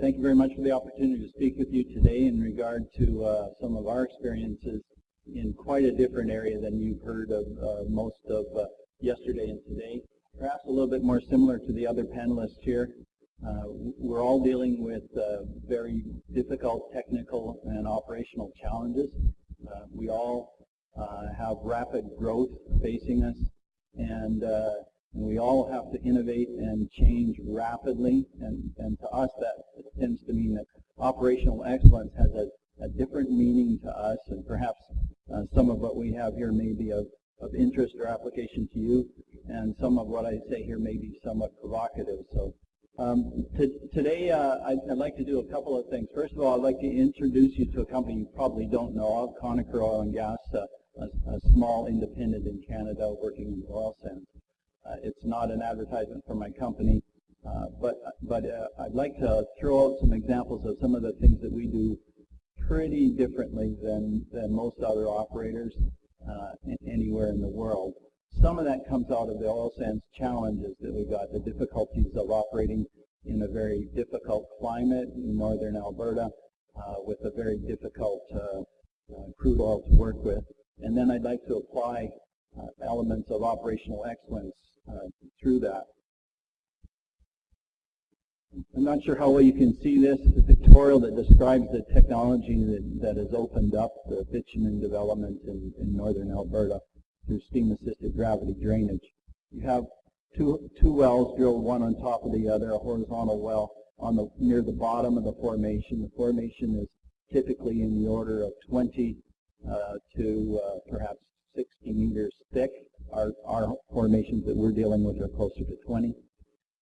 Thank you very much for the opportunity to speak with you today in regard to some of our experiences in quite a different area than you've heard of most of yesterday and today. Perhaps a little bit more similar to the other panelists here. We're all dealing with very difficult technical and operational challenges. We all have rapid growth facing us, and we all have to innovate and change rapidly, and to us that tends to mean that operational excellence has a different meaning to us, and perhaps some of what we have here may be of interest or application to you, and some of what I say here may be somewhat provocative. So today I'd like to do a couple of things. First of all, I'd like to introduce you to a company you probably don't know of, Connacher Oil and Gas, a small independent in Canada working in the oil sands. It's not an advertisement for my company, but I'd like to throw out some examples of some of the things that we do pretty differently than most other operators anywhere in the world. Some of that comes out of the oil sands challenges that we got, the difficulties of operating in a very difficult climate in northern Alberta with a very difficult crude oil to work with. And then I'd like to apply elements of operational excellence through that. I'm not sure how well you can see this. It's a pictorial that describes the technology that has opened up the bitumen development in northern Alberta through steam-assisted gravity drainage. You have two wells drilled one on top of the other, a horizontal well near the bottom of the formation. The formation is typically in the order of 20 to perhaps 60 meters thick. Our formations that we're dealing with are closer to 20.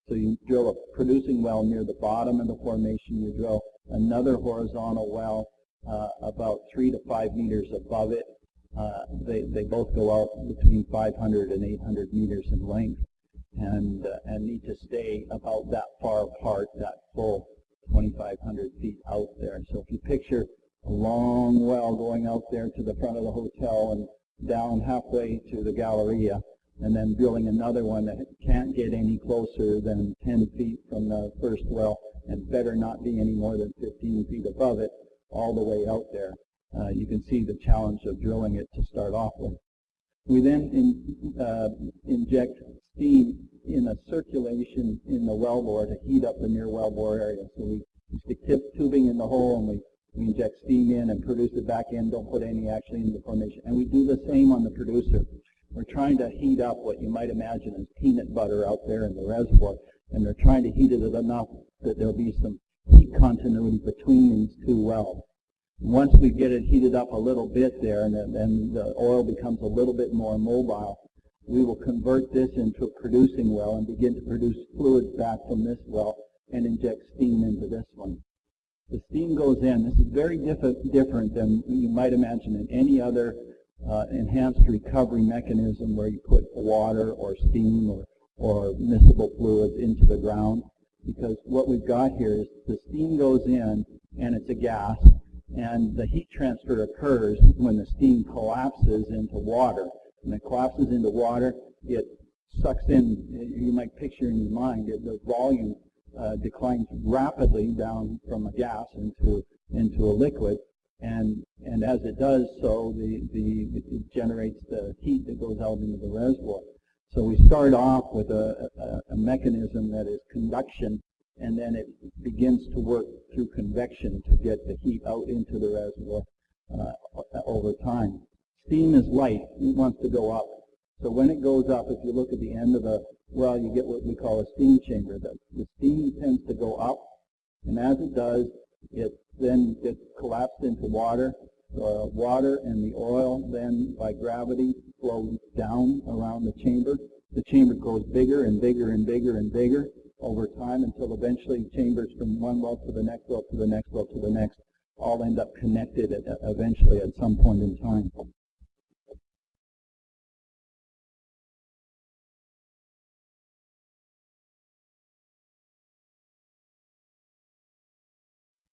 So you drill a producing well near the bottom of the formation. You drill another horizontal well about 3 to 5 meters above it. They both go out between 500 and 800 meters in length, and need to stay about that far apart, that full 2,500 feet out there. So if you picture a long well going out there to the front of the hotel and down halfway to the Galleria, and then drilling another one that can't get any closer than 10 feet from the first well, and better not be any more than 15 feet above it, all the way out there. You can see the challenge of drilling it to start off with. We then inject steam in a circulation in the wellbore to heat up the near wellbore area. So we stick tubing in the hole, and we inject steam in and produce it back in, don't put any actually in the formation. And we do the same on the producer. We're trying to heat up what you might imagine as peanut butter out there in the reservoir, and they're trying to heat it enough that there'll be some heat continuity between these two wells. Once we get it heated up a little bit there, and the oil becomes a little bit more mobile, we will convert this into a producing well and begin to produce fluids back from this well and inject steam into this one. The steam goes in. This is very different than you might imagine in any other enhanced recovery mechanism where you put water or steam or miscible fluids into the ground, because what we've got here is the steam goes in and it's a gas, and the heat transfer occurs when the steam collapses into water. When it collapses into water, it sucks in, you might picture in your mind, the volume declines rapidly down from a gas into a liquid, and as it does so, it generates the heat that goes out into the reservoir. So we start off with a mechanism that is conduction, and then it begins to work through convection to get the heat out into the reservoir over time. Steam is light. It wants to go up. So when it goes up, if you look at the end of the well, you get what we call a steam chamber. The steam tends to go up, and as it does, it then gets collapsed into water. The water and the oil then, by gravity, flow down around the chamber. The chamber grows bigger and bigger and bigger and bigger over time until eventually chambers from one well to the next well to the next well to the next all end up connected eventually at some point in time.